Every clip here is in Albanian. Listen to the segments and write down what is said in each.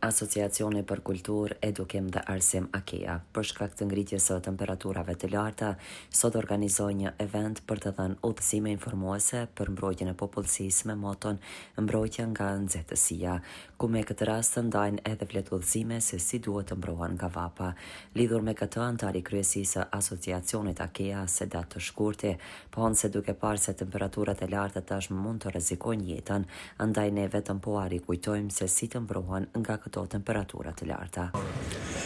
Asociacioni për Kulturë, Edukim dhe Arsim AKEA, për shkak të ngritjes së temperaturave të larta, sot organizoi një event për të dhënë udhëzime informuese për mbrojtjen e popullsisë me moton mbrojtja nga nxehtësia, ku me këtë rast ndajnë edhe flet udhëzime se si duhet të mbrohen nga vapa. Lidhur me këtë, antari kryesisë së asociacionit AKEA, Sedat të Shkurti, thonë se duke parë se temperaturat e larta tashmë mund të rrezikojnë jetën, andaj ne vetëm po kujtojmë se si të mbrohen nga këto temperatura të larta.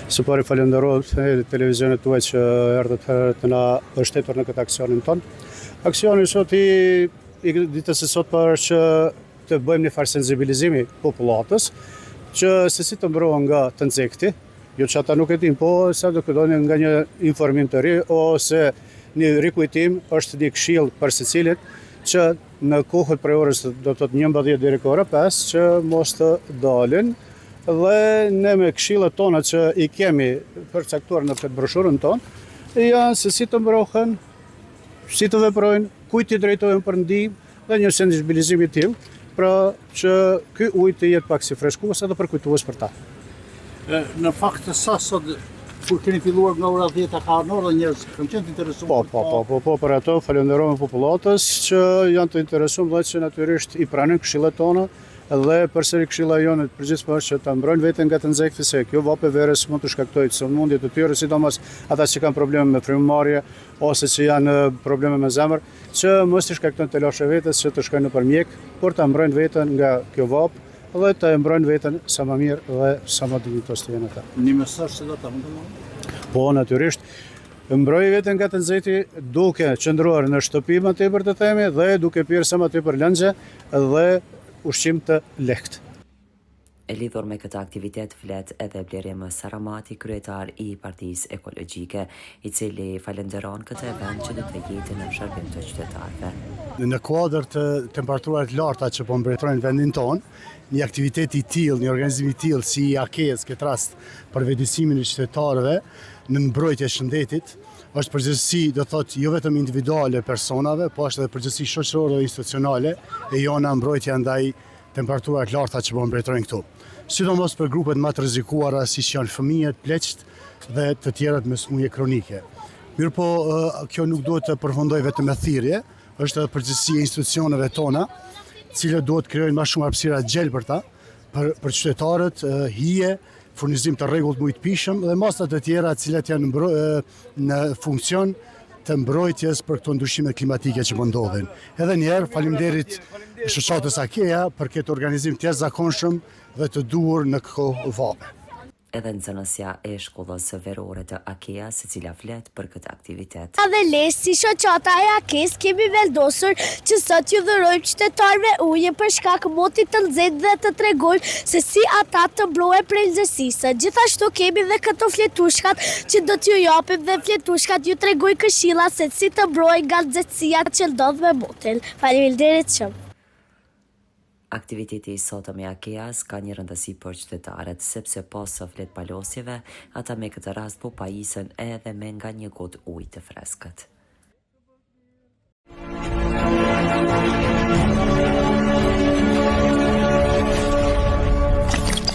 Së pari falenderoj televizionet tuaj që erdhët të na mbështetur në këtë aksionin ton. Aksioni sot i ditës së sot për që të bëjmë një farë sensibilizimi popullatës që se si të mbrohen nga të nxehti, jo që ata nuk e din, po sa do këdojnë nga një informim të ri ose një rikujtim është një këshill për secilin që në kohët prej orës do të thotë 11 deri në orën 5 që mos të dalin. Dhe ne me këshillet tona që i kemi përcaktuar në këtë broshurën tonë, janë se si të mbrohen, si të veprojnë, kujt i drejtohen për ndihmë dhe një sensibilizim i tillë, pra që ky ujë të jetë pak si freskësues edhe përkujtues për ta. Në fakt sa sot kur keni filluar nga ora 10 ka ardhur dhe njerëz kanë qenë të interesuar. Po, për ato falenderojmë popullatës që janë të interesuar dhe që natyrisht i pranojnë këshillet tona. Dhe përsëri këshilla jone përgjithësisht është që ta mbrojnë veten nga të nxehti, se kjo vapë verës mund të shkaktojë sëmundje të tjera, sidomos ata që kanë probleme me frymëmarrje ose që janë probleme me zemër, që mos i shkaktojnë të lashë vetes që të shkojnë nëpër mjek, por ta mbrojnë veten nga kjo vapë dhe të mbrojnë veten sa më mirë dhe sa më dinjitos të jenë ata. Një mesazh që do ta mundoni? Po, natyrisht. Mbrojë veten nga të nxehti duke qëndruar në shtëpi më tepër të themi dhe duke pirë sa më tepër lëngje dhe ushqim të lehtë. E lidhur me këtë aktivitet flet edhe Blerjem Saramati, kryetar i Partisë Ekologjike, i cili falenderon këtë event që do të jetë në shërbim të qytetarëve. Në kuadër të temperaturave të larta që po mbretërojnë vendin tonë, një aktivitet i tillë, një organizim i tillë si AKEA-s, këtë rast për vetëdijsimin e qytetarëve në mbrojtje shëndetit, është përgjegjësi, do thotë, jo vetëm individuale personave, po është edhe përgjegjësi shoqërore dhe institucionale e jona mbrojtja ndaj temperaturave të larta që po mbretërojnë këtu. Sidomos për grupet më të rrezikuara siç janë fëmijët, pleqt dhe të tjerët me smundje kronike. Mirëpo, kjo nuk duhet të përfundojë vetëm me thirrje, është edhe përgjegjësi e institucioneve tona, të cilët duhet krijojnë më shumë hapësira gjel për ta, për qytetarët, hije, furnizim të rregullt më të pishëm dhe masat e tjera të cilat janë në funksion të mbrojtjes për këto ndryshime klimatike që po ndodhin. Edhe një herë faleminderit shoqatës AKEA për këtë organizim të jashtëzakonshëm dhe të duhur në kohë vape. Edhe nxënësja e shkollës verore të AKEA, se cila flet për këtë aktivitet. Dhe le si shoqata e AKEA-s kemi vendosur që sot ju dhurojmë qytetarëve ujë për shkak motit të nxehtë dhe të tregojmë se si ata të mbrohen prej nxehtësisë. Gjithashtu kemi dhe këto fletushkat që do t'ju japim dhe fletushkat ju tregojnë këshilla se si të mbrohen nga nxehtësia që ndodh me motin. Faleminderit shumë. Aktiviteti i sotëm i AKEA-s ka një rëndësi për qytetarët, sepse pas së flet palosjeve, ata me këtë rast po pajisen edhe me nga një gotë ujë të freskët.